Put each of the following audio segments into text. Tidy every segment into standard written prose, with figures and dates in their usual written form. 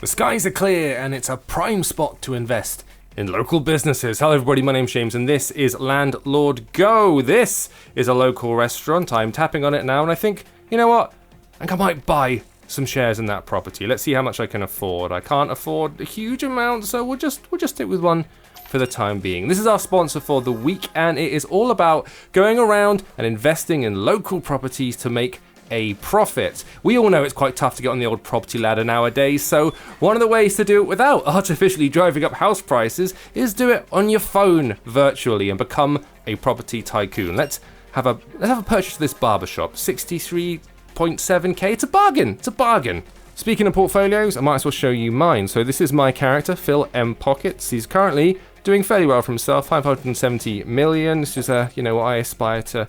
The skies are clear and it's a prime spot to invest in local businesses. Hello everybody, my name's James and this is Landlord Go. This is a local restaurant. I'm tapping on it now and I think, you know what? I think I might buy some shares in that property. Let's see how much I can afford. I can't afford a huge amount, so we'll just stick with one for the time being. This is our sponsor for the week and it is all about going around and investing in local properties to make a profit. We all know it's quite tough to get on the old property ladder nowadays, so one of the ways to do it without artificially driving up house prices is do it on your phone virtually and become a property tycoon. Let's have a purchase of this barbershop. 63.7k. It's a bargain. It's a bargain. Speaking of portfolios, I might as well show you mine. So this is my character, Phil M. Pockets. He's currently doing fairly well for himself, 570 million. This is what I aspire to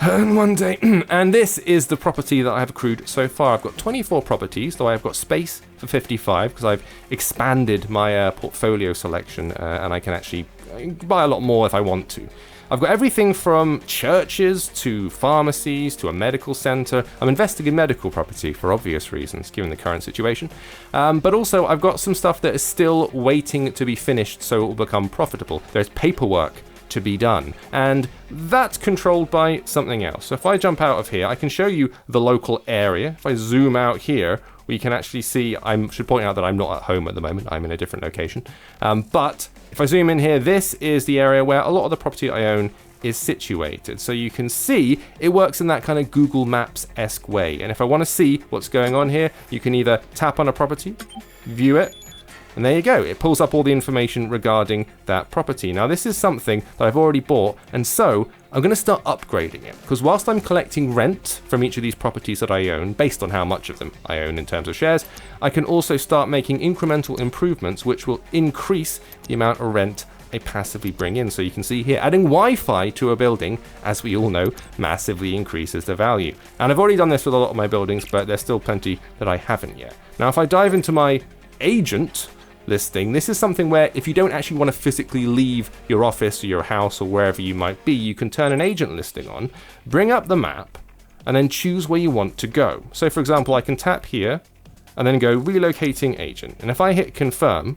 earn one day. And this is the property that I have accrued so far. I've got 24 properties, though I've got space for 55 because I've expanded my portfolio selection and I can actually buy a lot more if I want to. I've got everything from churches to pharmacies to a medical centre. I'm investing in medical property for obvious reasons, given the current situation. But also, I've got some stuff that is still waiting to be finished so it will become profitable. There's paperwork to be done, and that's controlled by something else. So if I jump out of here, I can show you the local area. If I zoom out here, we can actually see, I should point out that I'm not at home at the moment, I'm in a different location. But if I zoom in here, this is the area where a lot of the property I own is situated. So you can see it works in that kind of Google Maps-esque way. And if I want to see what's going on here, you can either tap on a property, view it, and there you go. It pulls up all the information regarding that property. Now, this is something that I've already bought, and so I'm going to start upgrading it. Because whilst I'm collecting rent from each of these properties that I own, based on how much of them I own in terms of shares, I can also start making incremental improvements which will increase the amount of rent I passively bring in. So you can see here, adding Wi-Fi to a building, as we all know, massively increases the value. And I've already done this with a lot of my buildings, but there's still plenty that I haven't yet. Now, if I dive into my agent listing, this is something where if you don't actually want to physically leave your office or your house or wherever you might be, you can turn an agent listing on, bring up the map, and then choose where you want to go. So for example, I can tap here and then go relocating agent. And if I hit confirm,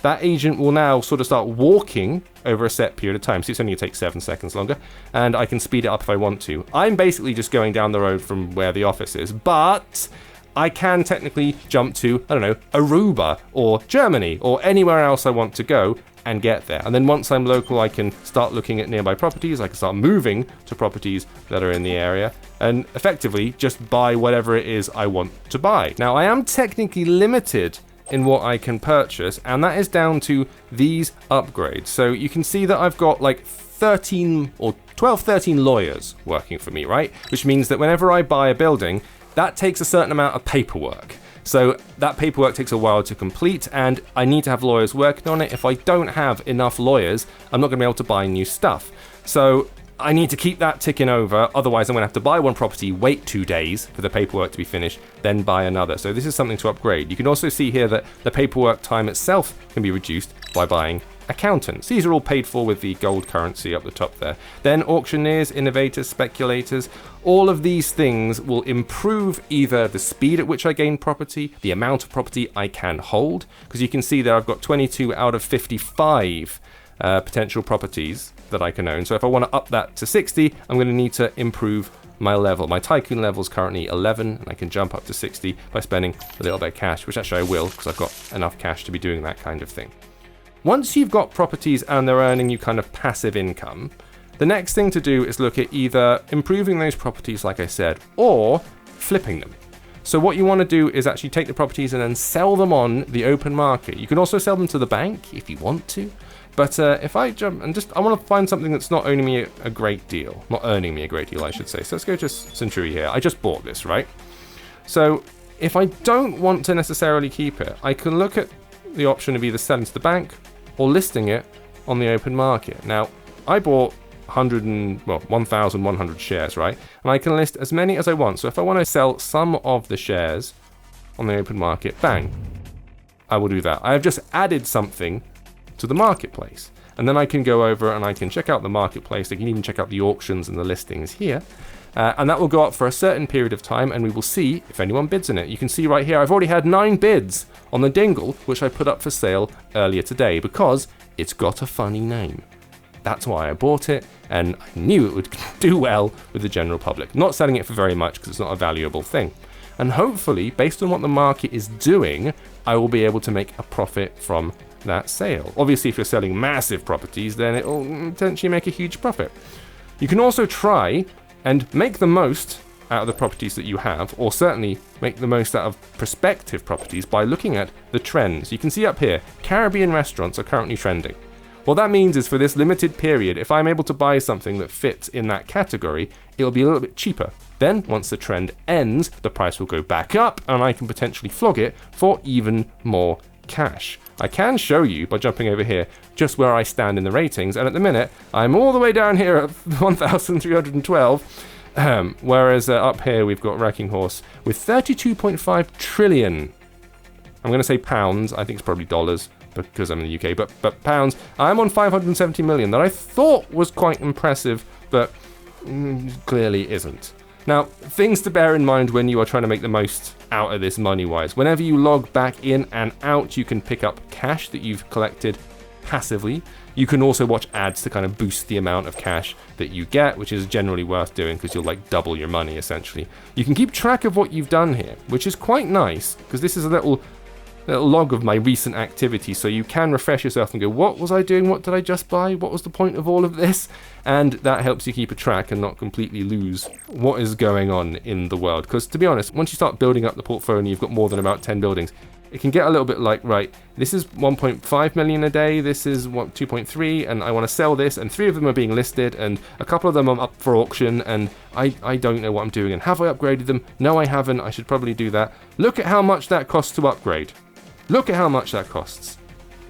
that agent will now sort of start walking over a set period of time. So it's only going to take 7 seconds longer, and I can speed it up if I want to. I'm basically just going down the road from where the office is, but I can technically jump to, I don't know, Aruba or Germany or anywhere else I want to go and get there. And then once I'm local, I can start looking at nearby properties. I can start moving to properties that are in the area and effectively just buy whatever it is I want to buy. Now, I am technically limited in what I can purchase, and that is down to these upgrades. So you can see that I've got like 13 lawyers working for me, right? Which means that whenever I buy a building, that takes a certain amount of paperwork. So that paperwork takes a while to complete, and I need to have lawyers working on it. If I don't have enough lawyers, I'm not going to be able to buy new stuff. So I need to keep that ticking over. Otherwise, I'm going to have to buy one property, wait 2 days for the paperwork to be finished, then buy another. So this is something to upgrade. You can also see here that the paperwork time itself can be reduced by buying accountants. These are all paid for with the gold currency up the top there. Then auctioneers, innovators, speculators, all of these things will improve either the speed at which I gain property, the amount of property I can hold, because you can see there I've got 22 out of 55 potential properties that I can own. So if I want to up that to 60, I'm going to need to improve my level. My tycoon level is currently 11, and I can jump up to 60 by spending a little bit of cash, which actually I will, because I've got enough cash to be doing that kind of thing. Once you've got properties and they're earning you kind of passive income, the next thing to do is look at either improving those properties, like I said, or flipping them. So what you want to do is actually take the properties and then sell them on the open market. You can also sell them to the bank if you want to. But if I jump and I want to find something that's not owning me a great deal. Not earning me a great deal, I should say. So let's go to Century here. I just bought this, right? So if I don't want to necessarily keep it, I can look at the option of either selling to the bank or listing it on the open market. Now, I bought 1,100 shares, right? And I can list as many as I want. So if I want to sell some of the shares on the open market, bang, I will do that. I have just added something to the marketplace. And then I can go over and I can check out the marketplace. I can even check out the auctions and the listings here. and that will go up for a certain period of time, and we will see if anyone bids on it. You can see right here, I've already had 9 bids on the dingle, which I put up for sale earlier today, because it's got a funny name. That's why I bought it, and I knew it would do well with the general public. Not selling it for very much, because it's not a valuable thing. And hopefully, based on what the market is doing, I will be able to make a profit from that sale. Obviously, if you're selling massive properties, then it will potentially make a huge profit. You can also try and make the most out of the properties that you have, or certainly make the most out of prospective properties by looking at the trends. You can see up here, Caribbean restaurants are currently trending. What that means is for this limited period, if I'm able to buy something that fits in that category, it'll be a little bit cheaper. Then, once the trend ends, the price will go back up, and I can potentially flog it for even more cash. I can show you, by jumping over here, just where I stand in the ratings, and at the minute, I'm all the way down here at 1,312, whereas up here we've got Wrecking Horse with 32.5 trillion. I'm going to say pounds, I think it's probably dollars, because I'm in the UK, but pounds. I'm on 570 million, that I thought was quite impressive, but clearly isn't. Now, things to bear in mind when you are trying to make the most out of this money-wise. Whenever you log back in and out, you can pick up cash that you've collected passively. You can also watch ads to kind of boost the amount of cash that you get, which is generally worth doing because you'll like double your money essentially. You can keep track of what you've done here, which is quite nice because this is a little log of my recent activity, so you can refresh yourself and go, what was I doing? What did I just buy? What was the point of all of this? And that helps you keep a track and not completely lose what is going on in the world. Because to be honest, once you start building up the portfolio, you've got more than about 10 buildings. It can get a little bit like, right, this is 1.5 million a day, this is 2.3, and I want to sell this, and 3 of them are being listed, and a couple of them are up for auction, and I don't know what I'm doing. And have I upgraded them? No, I haven't. I should probably do that. Look at how much that costs to upgrade. Look at how much that costs.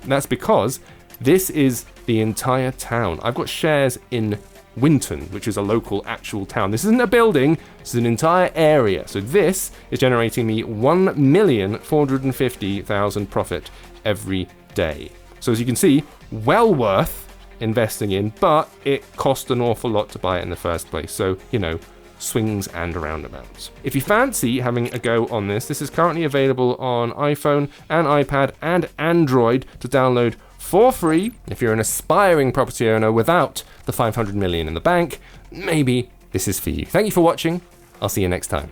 And that's because this is the entire town. I've got shares in Winton, which is a local actual town. This isn't a building, this is an entire area. So this is generating me 1,450,000 profit every day. So as you can see, well worth investing in, but it cost an awful lot to buy it in the first place. So, you know, swings and roundabouts. If you fancy having a go on this, this is currently available on iPhone and iPad and Android to download for free. If you're an aspiring property owner without the 500 million in the bank, maybe this is for you. Thank you for watching. I'll see you next time.